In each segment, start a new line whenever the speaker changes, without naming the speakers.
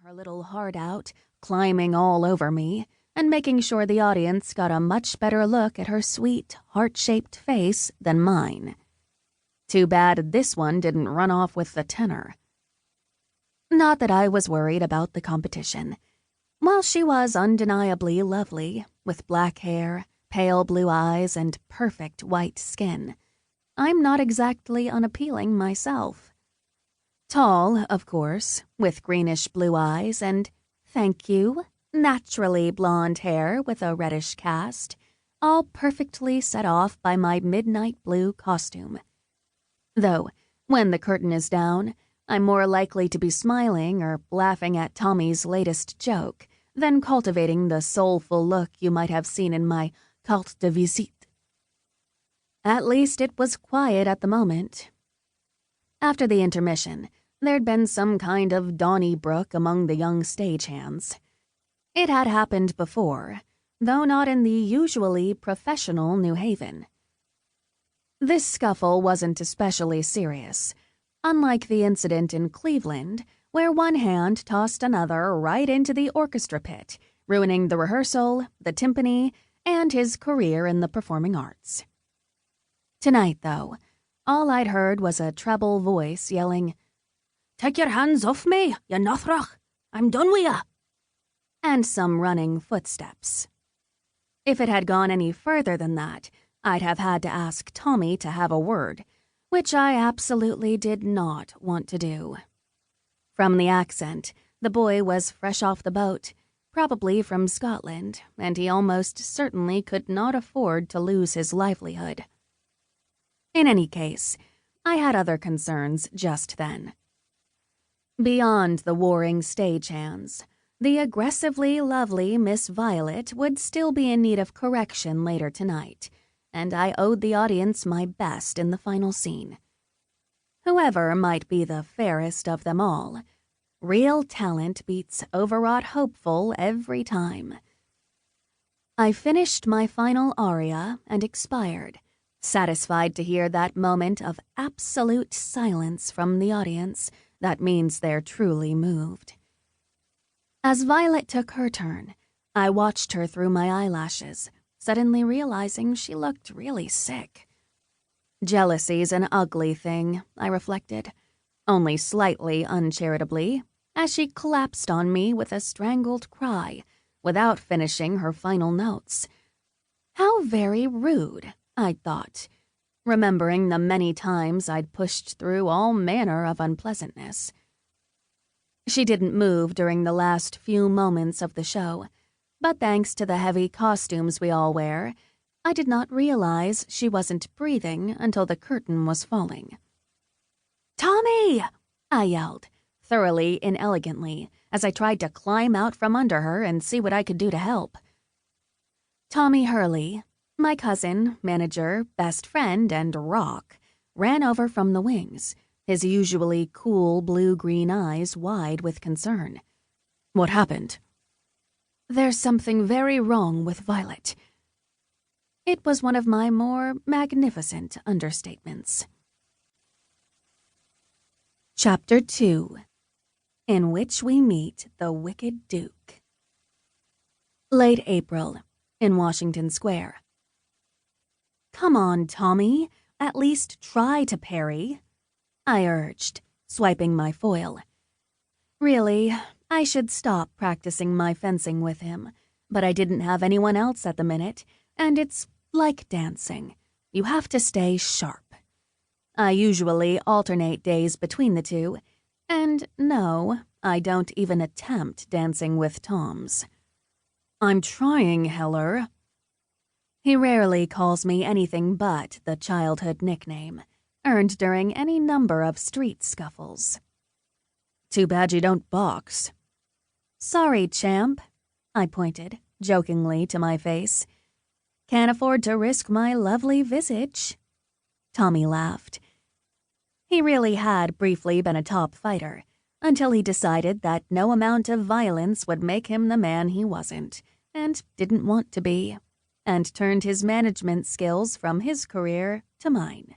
her little heart out, climbing all over me, and making sure the audience got a much better look at her sweet, heart-shaped face than mine. Too bad this one didn't run off with the tenor. Not that I was worried about the competition. While she was undeniably lovely, with black hair, pale blue eyes, and perfect white skin, I'm not exactly unappealing myself. Tall, of course, with greenish blue eyes and, thank you, naturally blonde hair with a reddish cast, all perfectly set off by my midnight blue costume. Though, when the curtain is down, I'm more likely to be smiling or laughing at Tommy's latest joke than cultivating the soulful look you might have seen in my carte de visite. At least it was quiet at the moment. After the intermission, there'd been some kind of Donnybrook among the young stagehands. It had happened before, though not in the usually professional New Haven. This scuffle wasn't especially serious, unlike the incident in Cleveland, where one hand tossed another right into the orchestra pit, ruining the rehearsal, the timpani, and his career in the performing arts. Tonight, though, all I'd heard was a treble voice yelling, "Take your hands off me, you nothrach! I'm done with ya!" and some running footsteps. If it had gone any further than that, I'd have had to ask Tommy to have a word, which I absolutely did not want to do. From the accent, the boy was fresh off the boat, probably from Scotland, and he almost certainly could not afford to lose his livelihood. In any case, I had other concerns just then. Beyond the warring stagehands, the aggressively lovely Miss Violet would still be in need of correction later tonight, and I owed the audience my best in the final scene. Whoever might be the fairest of them all, real talent beats overwrought hopeful every time. I finished my final aria and expired, satisfied to hear that moment of absolute silence from the audience that means they're truly moved. As Violet took her turn, I watched her through my eyelashes, suddenly realizing she looked really sick. Jealousy's an ugly thing, I reflected, only slightly uncharitably, as she collapsed on me with a strangled cry, without finishing her final notes. How very rude, I thought, remembering the many times I'd pushed through all manner of unpleasantness. She didn't move during the last few moments of the show, but thanks to the heavy costumes we all wear, I did not realize she wasn't breathing until the curtain was falling. "Tommy!" I yelled, thoroughly inelegantly, as I tried to climb out from under her and see what I could do to help. Tommy Hurley, my cousin, manager, best friend, and rock, ran over from the wings, his usually cool blue-green eyes wide with concern. "What happened?" "There's something very wrong with Violet." It was one of my more magnificent understatements. Chapter 2, in which we meet the Wicked Duke. Late April, in Washington Square. "Come on, Tommy, at least try to parry," I urged, swiping my foil. Really, I should stop practicing my fencing with him, but I didn't have anyone else at the minute, and it's like dancing. You have to stay sharp. I usually alternate days between the two, and no, I don't even attempt dancing with Toms. "I'm trying, Heller." He rarely calls me anything but the childhood nickname, earned during any number of street scuffles. "Too bad you don't box." "Sorry, champ," I pointed, jokingly, to my face. "Can't afford to risk my lovely visage." Tommy laughed. He really had briefly been a top fighter, until he decided that no amount of violence would make him the man he wasn't, and didn't want to be, and turned his management skills from his career to mine.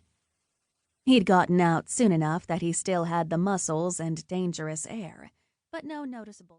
He'd gotten out soon enough that he still had the muscles and dangerous air, but no noticeable